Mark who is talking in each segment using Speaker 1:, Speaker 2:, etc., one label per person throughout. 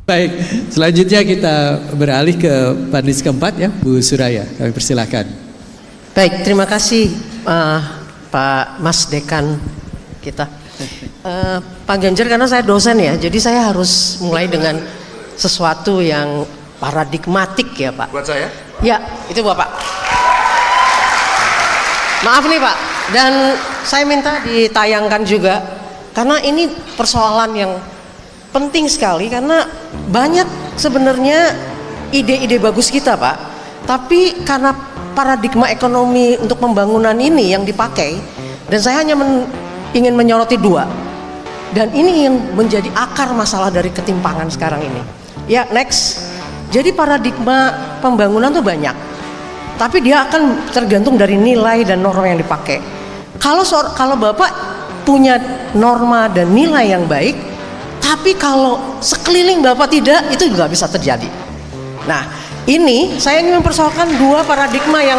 Speaker 1: Baik, selanjutnya kita beralih ke panelis keempat ya, Bu Suraya. Kami persilakan.
Speaker 2: Baik, terima kasih Pak Mas Dekan kita. Pak Ganjar, karena saya dosen ya, jadi saya harus mulai dengan sesuatu yang paradigmatik ya Pak.
Speaker 3: Buat saya?
Speaker 2: Ya, itu Bapak. Maaf nih Pak, dan saya minta ditayangkan juga, karena ini persoalan yang penting sekali, karena banyak sebenarnya ide-ide bagus kita Pak, tapi karena paradigma ekonomi untuk pembangunan ini yang dipakai, dan saya hanya ingin menyoroti dua, dan ini yang menjadi akar masalah dari ketimpangan sekarang ini. Ya, next. Jadi paradigma pembangunan tuh banyak, tapi dia akan tergantung dari nilai dan norma yang dipakai. Kalau Bapak punya norma dan nilai yang baik, tapi kalau sekeliling Bapak tidak, itu juga bisa terjadi. Nah, ini saya ingin mempersoalkan dua paradigma yang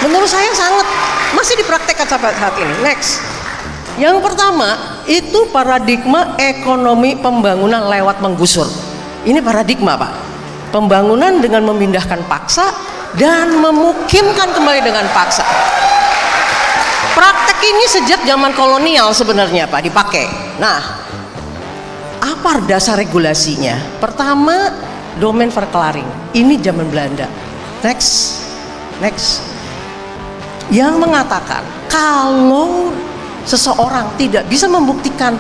Speaker 2: menurut saya sangat masih dipraktekkan sampai saat ini. Next. Yang pertama, itu paradigma ekonomi pembangunan lewat menggusur. Ini paradigma Pak. Pembangunan dengan memindahkan paksa dan memukimkan kembali dengan paksa. Praktek ini sejak zaman kolonial sebenarnya Pak dipakai. Nah, apa dasar regulasinya? Pertama, domain verklaring. Ini zaman Belanda. Next. Yang mengatakan kalau seseorang tidak bisa membuktikan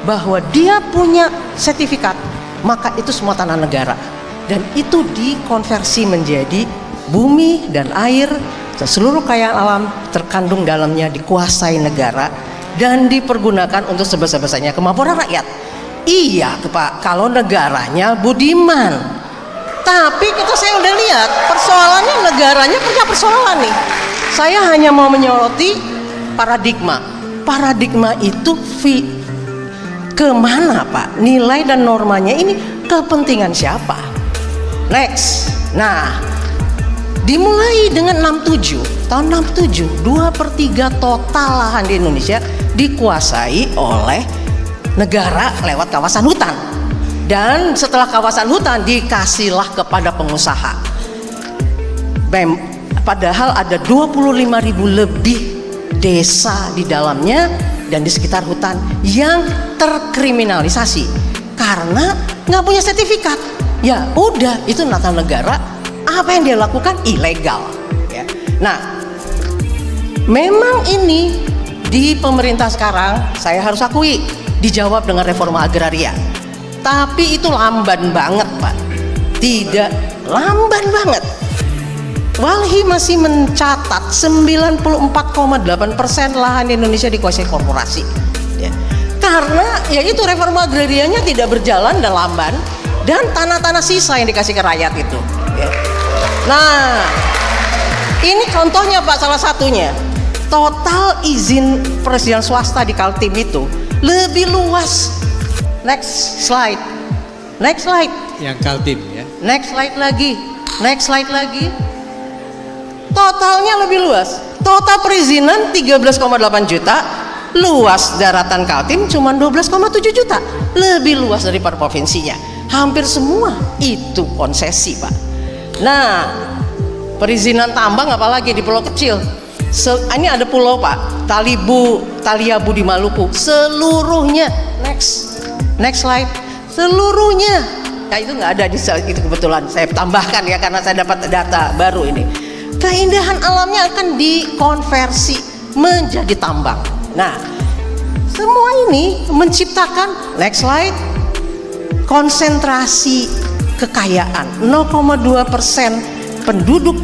Speaker 2: bahwa dia punya sertifikat, maka itu semua tanah negara. Dan itu dikonversi menjadi bumi dan air, seluruh kekayaan alam terkandung dalamnya dikuasai negara dan dipergunakan untuk sebesar-besarnya kemampuan rakyat. Iya Pak, kalau negaranya budiman. Tapi kita saya udah lihat persoalannya, negaranya punya persoalan nih. Saya hanya mau menyoroti paradigma. Paradigma itu kemana Pak? Nilai dan normanya ini kepentingan siapa? Next. Nah, dimulai dengan 67, tahun 67, 2/3 total lahan di Indonesia dikuasai oleh negara lewat kawasan hutan. Dan setelah kawasan hutan dikasihlah kepada pengusaha. Padahal ada 25.000 lebih desa di dalamnya dan di sekitar hutan yang terkriminalisasi karena nggak punya sertifikat. Ya udah, itu nata negara, apa yang dia lakukan ilegal ya. Nah, memang ini di pemerintah sekarang saya harus akui dijawab dengan reforma agraria, tapi itu lamban banget Pak. Tidak, lamban banget. Walhi masih mencatat 94,8% lahan di Indonesia dikuasai korporasi ya. Karena ya itu reforma agrarianya tidak berjalan dan lamban, dan tanah-tanah sisa yang dikasih ke rakyat itu ya. Nah, ini contohnya Pak, salah satunya total izin perizinan swasta di Kaltim itu lebih luas. Next slide.
Speaker 1: Yang Kaltim ya.
Speaker 2: Next slide lagi. Totalnya lebih luas. Total perizinan 13,8 juta, luas daratan Kaltim cuma 12,7 juta, lebih luas daripada provinsinya. Hampir semua itu konsesi Pak. Nah, perizinan tambang apalagi di pulau kecil. Ini ada pulau Pak, Taliabu di Maluku, seluruhnya. Next slide. Seluruhnya. Ya itu nggak ada di slide itu, kebetulan saya tambahkan ya karena saya dapat data baru ini. Keindahan alamnya akan dikonversi menjadi tambang. Nah, semua ini menciptakan, next slide, konsentrasi kekayaan. 0,2% penduduk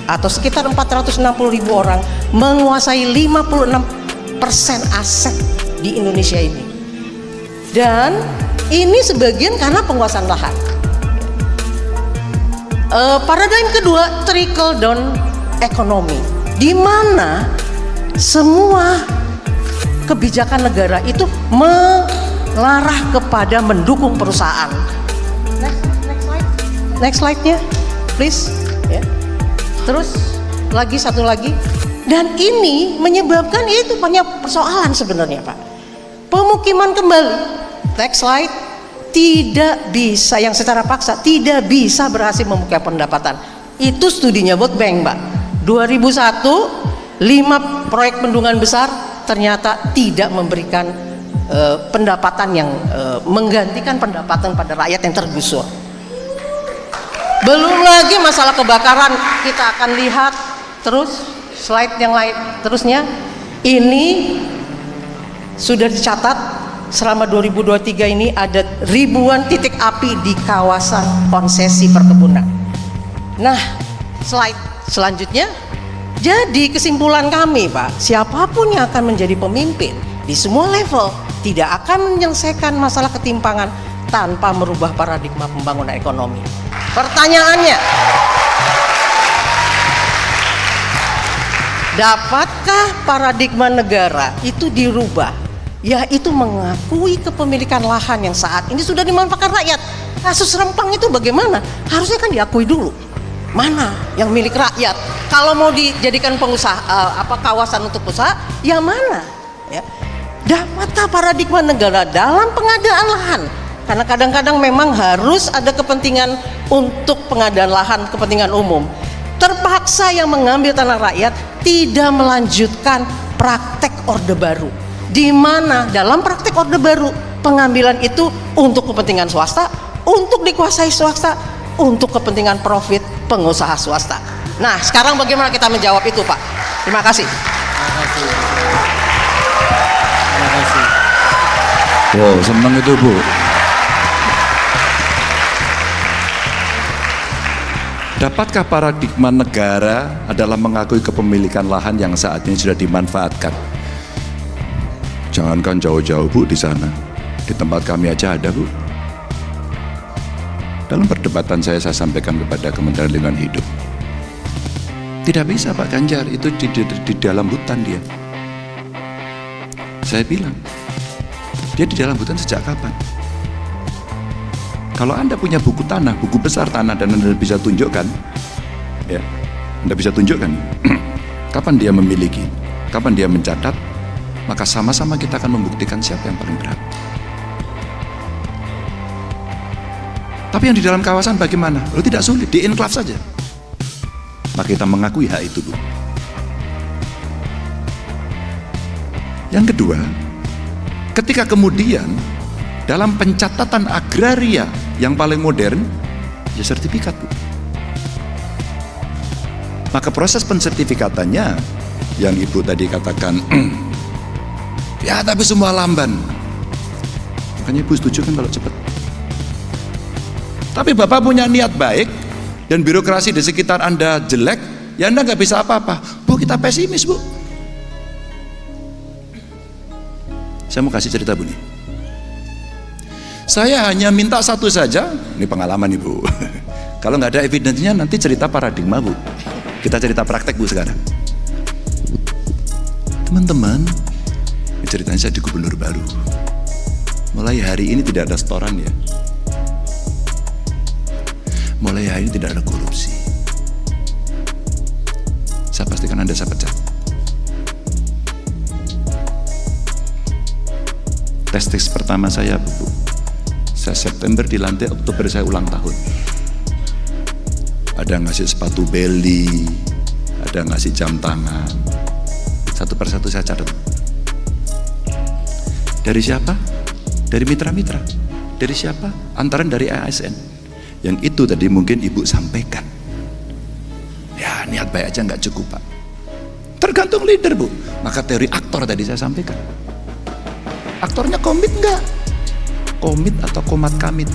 Speaker 2: atau sekitar 460.000 orang menguasai 56% aset di Indonesia ini. Dan ini sebagian karena penguasaan lahan. Paradigma kedua, trickle down ekonomi, di mana semua kebijakan negara itu mengarah kepada mendukung perusahaan. Next slide-nya, please. Ya. Terus satu lagi, dan ini menyebabkan itu banyak persoalan sebenarnya Pak. Pemukiman kembali. Next slide. tidak bisa, yang secara paksa tidak bisa berhasil membuka pendapatan. Itu studinya World Bank, Mbak. 2001, 5 proyek bendungan besar ternyata tidak memberikan pendapatan yang menggantikan pendapatan pada rakyat yang tergusur. Belum lagi masalah kebakaran, kita akan lihat terus slide yang lain terusnya. Ini sudah dicatat selama 2023 ini ada ribuan titik api di kawasan konsesi perkebunan. Nah, slide selanjutnya. Jadi kesimpulan kami, Pak, siapapun yang akan menjadi pemimpin di semua level tidak akan menyelesaikan masalah ketimpangan tanpa merubah paradigma pembangunan ekonomi. Pertanyaannya, dapatkah paradigma negara itu dirubah? Yaitu mengakui kepemilikan lahan yang saat ini sudah dimanfaatkan rakyat. Kasus Rempang itu bagaimana? Harusnya kan diakui dulu. Mana yang milik rakyat? Kalau mau dijadikan pengusaha kawasan untuk usaha, yang mana? Ya. Dapatkah paradigma negara dalam pengadaan lahan? Karena kadang-kadang memang harus ada kepentingan untuk pengadaan lahan, kepentingan umum. Terpaksa yang mengambil tanah rakyat tidak melanjutkan praktek Orde Baru, di mana dalam praktek Orde Baru pengambilan itu untuk kepentingan swasta, untuk dikuasai swasta, untuk kepentingan profit pengusaha swasta. Nah, sekarang bagaimana kita menjawab itu, Pak? Terima kasih.
Speaker 1: Terima kasih.
Speaker 3: Wow, senang itu, Bu. Dapatkah paradigma negara adalah mengakui kepemilikan lahan yang saat ini sudah dimanfaatkan? Jangankan jauh-jauh, Bu, di sana. Di tempat kami aja ada, Bu. Dalam perdebatan saya sampaikan kepada Kementerian Lingkungan Hidup. Tidak bisa, Pak Ganjar, itu di dalam hutan dia. Saya bilang, dia di dalam hutan sejak kapan? Kalau Anda punya buku tanah, buku besar tanah, dan Anda bisa tunjukkan, ya, Anda bisa tunjukkan kapan dia memiliki, kapan dia mencatat, maka sama-sama kita akan membuktikan siapa yang paling berhak. Tapi yang di dalam kawasan bagaimana? Lo tidak sulit, di enklave saja. Maka kita mengakui hak itu dulu. Yang kedua, ketika kemudian dalam pencatatan agraria yang paling modern, ya sertifikat, Bu. Maka proses pensertifikatannya yang Ibu tadi katakan, ya tapi semua lamban. Makanya Ibu setuju kan kalau cepat. Tapi Bapak punya niat baik dan birokrasi di sekitar Anda jelek, ya Anda nggak bisa apa-apa. Bu, kita pesimis, Bu. Saya mau kasih cerita, Bu, nih. Saya hanya minta satu saja, ini pengalaman, Ibu. Kalau nggak ada evidence-nya, nanti cerita paradigma, Bu. Kita cerita praktek, Bu, sekarang. Teman-teman, ini ceritanya saya di gubernur baru. Mulai hari ini tidak ada setoran, ya. Mulai hari ini tidak ada korupsi. Saya pastikan Anda saya pecat. Tes pertama saya, Bu. Saya September dilantik, Oktober saya ulang tahun. Ada ngasih sepatu belly, ada ngasih jam tangan. Satu persatu saya catat. Dari siapa? Dari mitra-mitra. Dari siapa? Antaran dari ASN. Yang itu tadi mungkin Ibu sampaikan. Ya, niat baik aja nggak cukup, Pak. Tergantung leader, Bu. Maka teori aktor tadi saya sampaikan. Aktornya komit nggak? Komit atau komat kamit?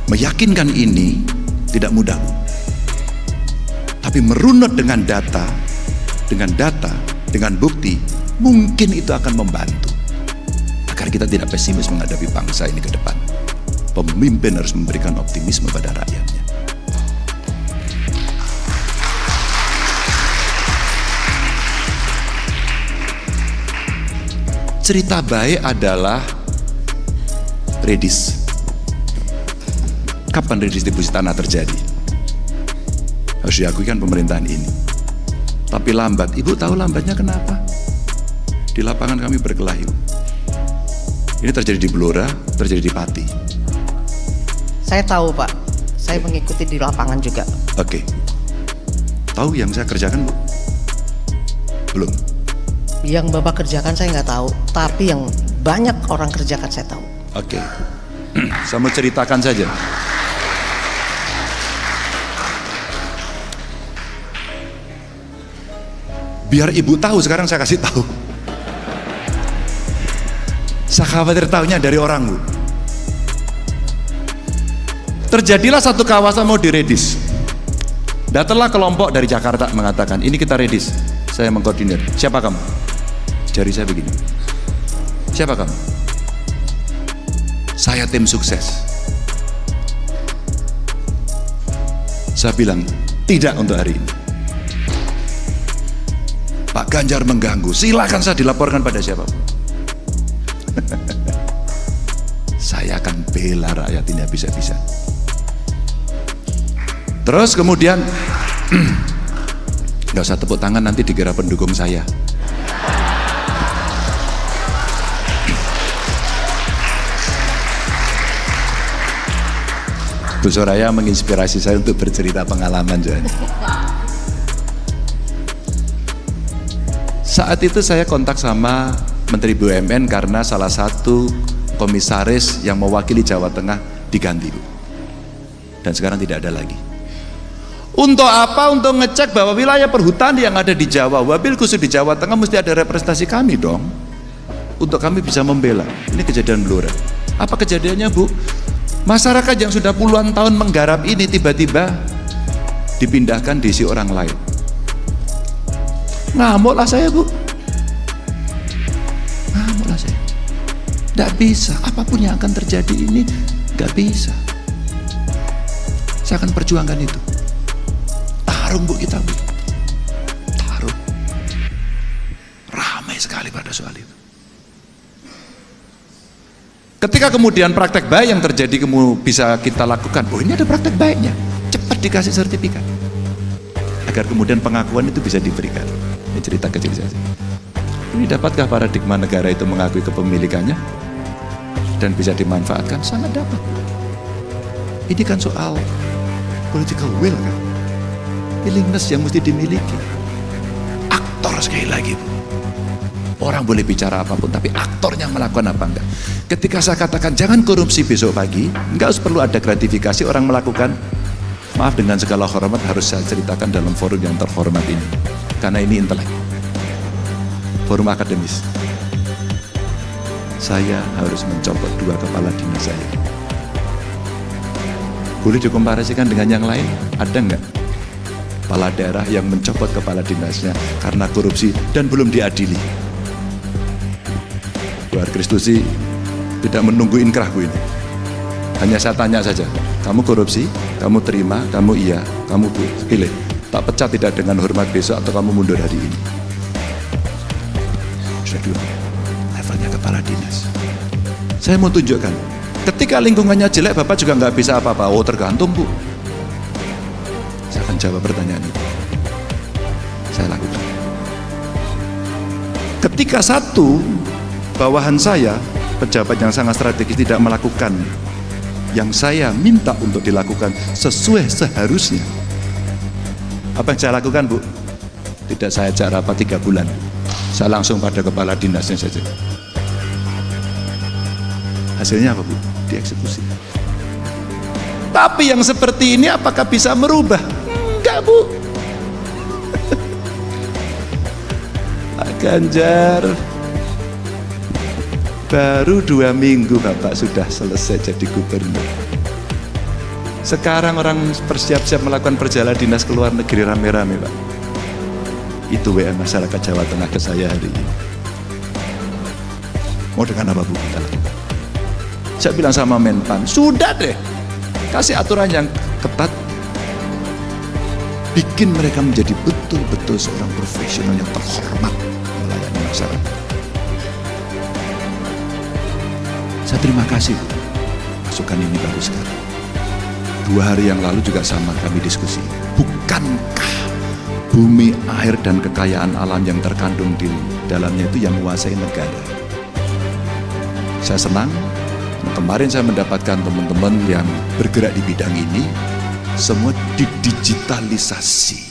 Speaker 3: Meyakinkan ini tidak mudah, Bu. Tapi merunut dengan data, dengan bukti, mungkin itu akan membantu agar kita tidak pesimis menghadapi bangsa ini ke depan. Pemimpin harus memberikan optimisme pada rakyatnya. Cerita baik adalah redis. Kapan redistribusi tanah terjadi? Harus diakui kan pemerintahan ini. Tapi lambat. Ibu tahu lambatnya kenapa? Di lapangan kami berkelahi. Ini terjadi di Blora, terjadi di Pati.
Speaker 2: Saya tahu Pak, saya mengikuti di lapangan juga.
Speaker 3: Oke. Tahu yang saya kerjakan, Bu? Belum.
Speaker 2: Yang Bapak kerjakan saya nggak tahu, tapi yang banyak orang kerjakan saya tahu.
Speaker 3: Oke. Saya mau ceritakan saja. Biar ibu tahu, sekarang saya kasih tahu. Saya khawatir tahunya dari orang, Bu. Terjadilah satu kawasan mau diredis. Datanglah kelompok dari Jakarta mengatakan, ini kita redis. Saya mengkoordinir. Siapa kamu? Jari saya begini. Siapa kamu? Saya tim sukses. Saya bilang, tidak untuk hari ini. Pak Ganjar mengganggu, silakan saya dilaporkan pada siapapun. Saya akan bela rakyat ini habis-habisan. Terus kemudian nggak usah tepuk tangan, nanti dikira pendukung saya. Bu Soraya menginspirasi saya untuk bercerita pengalaman. Saat itu saya kontak sama Menteri BUMN karena salah satu komisaris yang mewakili Jawa Tengah diganti, Bu. Dan sekarang tidak ada lagi. Untuk apa? Untuk ngecek bahwa wilayah perhutani yang ada di Jawa, wabil khusus di Jawa Tengah, mesti ada representasi kami dong, untuk kami bisa membela. Ini kejadian Blora. Apa kejadiannya, Bu? Masyarakat yang sudah puluhan tahun menggarap ini tiba-tiba dipindahkan diisi orang lain. Ngamuklah saya, Bu. Ngamuklah saya. Tidak bisa, apapun yang akan terjadi ini gak bisa. Saya akan perjuangkan itu. Tarung, Bu, kita, Bu. Tarung. Ramai sekali pada soal itu. Ketika kemudian praktek baik yang terjadi bisa kita lakukan, oh ini ada praktek baiknya, cepat dikasih sertifikat, agar kemudian pengakuan itu bisa diberikan. Ini cerita kecil saja. Ini dapatkah paradigma negara itu mengakui kepemilikannya dan bisa dimanfaatkan? Sangat dapat. Ini kan soal political will, kan? Willingness yang mesti dimiliki. Aktor sekali lagi, Bu. Orang boleh bicara apapun, tapi aktornya melakukan apa enggak. Ketika saya katakan jangan korupsi besok pagi, enggak harus perlu ada gratifikasi orang melakukan. Maaf, dengan segala hormat harus saya ceritakan dalam forum yang terhormat ini, karena ini intelek, forum akademis. Saya harus mencopot 2 kepala dinas saya. Boleh dikomparasikan dengan yang lain? Ada enggak kepala daerah yang mencopot kepala dinasnya karena korupsi dan belum diadili? Bu Kristusi tidak menunggu inkrah, Bu, ini. Hanya saya tanya saja, kamu korupsi, kamu terima, kamu iya, kamu pilih. Tak pecat tidak dengan hormat besok atau kamu mundur hari ini. Sudah 2 levelnya kepala dinas. Saya mau tunjukkan, ketika lingkungannya jelek, Bapak juga nggak bisa apa-apa. Oh, tergantung, Bu. Saya akan jawab pertanyaan itu. Saya lakukan. Ketika satu bawahan saya, pejabat yang sangat strategis, tidak melakukan yang saya minta untuk dilakukan sesuai seharusnya, apa yang saya lakukan, Bu? Tidak saya ajak rapat 3 bulan, saya langsung pada kepala dinasnya saja. Hasilnya apa, Bu? Dieksekusi. Tapi yang seperti ini apakah bisa merubah? Enggak, Bu. Pak Ganjar, baru 2 minggu Bapak sudah selesai jadi gubernur. Sekarang orang bersiap-siap melakukan perjalanan dinas ke luar negeri rame-rame, Pak. Itu WA masyarakat Jawa Tengah ke saya hari ini. Mau dengan apa, Bu, kita lakukan? Saya bilang sama Menpan, sudah deh, kasih aturan yang ketat, bikin mereka menjadi betul-betul seorang profesional yang terhormat melayani masyarakat. Saya terima kasih, masukan ini bagus sekali. 2 hari yang lalu juga sama kami diskusi. Bukankah bumi, air, dan kekayaan alam yang terkandung di dalamnya itu yang menguasai negara? Saya senang, kemarin saya mendapatkan teman-teman yang bergerak di bidang ini, semua didigitalisasi.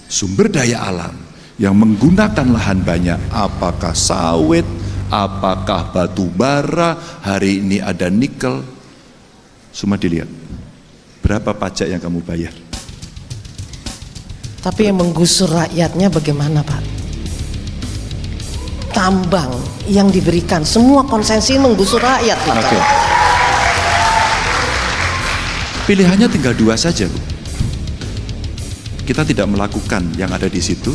Speaker 3: Sumber daya alam yang menggunakan lahan banyak, apakah sawit, apakah batu bara, hari ini ada nikel, semua dilihat. Berapa pajak yang kamu bayar?
Speaker 2: Tapi yang menggusur rakyatnya bagaimana, Pak? Tambang yang diberikan, semua konsesi menggusur rakyat, Pak.
Speaker 3: Oke. Pilihannya tinggal dua saja, Bu. Kita tidak melakukan yang ada di situ,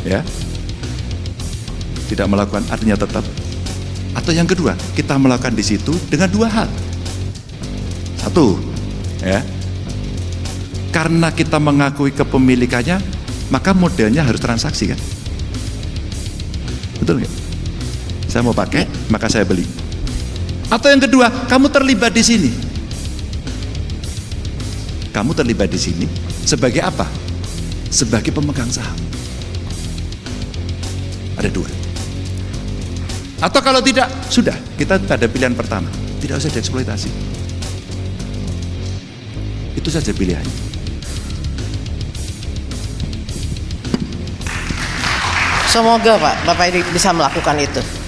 Speaker 3: ya. Tidak melakukan artinya tetap. Atau yang kedua, kita melakukan di situ dengan dua hal. Satu, ya. Karena kita mengakui kepemilikannya, maka modelnya harus transaksi, kan? Betul nggak? Saya mau pakai, maka saya beli. Atau yang kedua, kamu terlibat di sini. Kamu terlibat di sini sebagai apa? Sebagai pemegang saham. Ada dua. Atau kalau tidak, sudah, kita ada pilihan pertama. Tidak usah dieksploitasi. Itu saja pilihannya.
Speaker 2: Semoga Pak, Bapak ini bisa melakukan itu.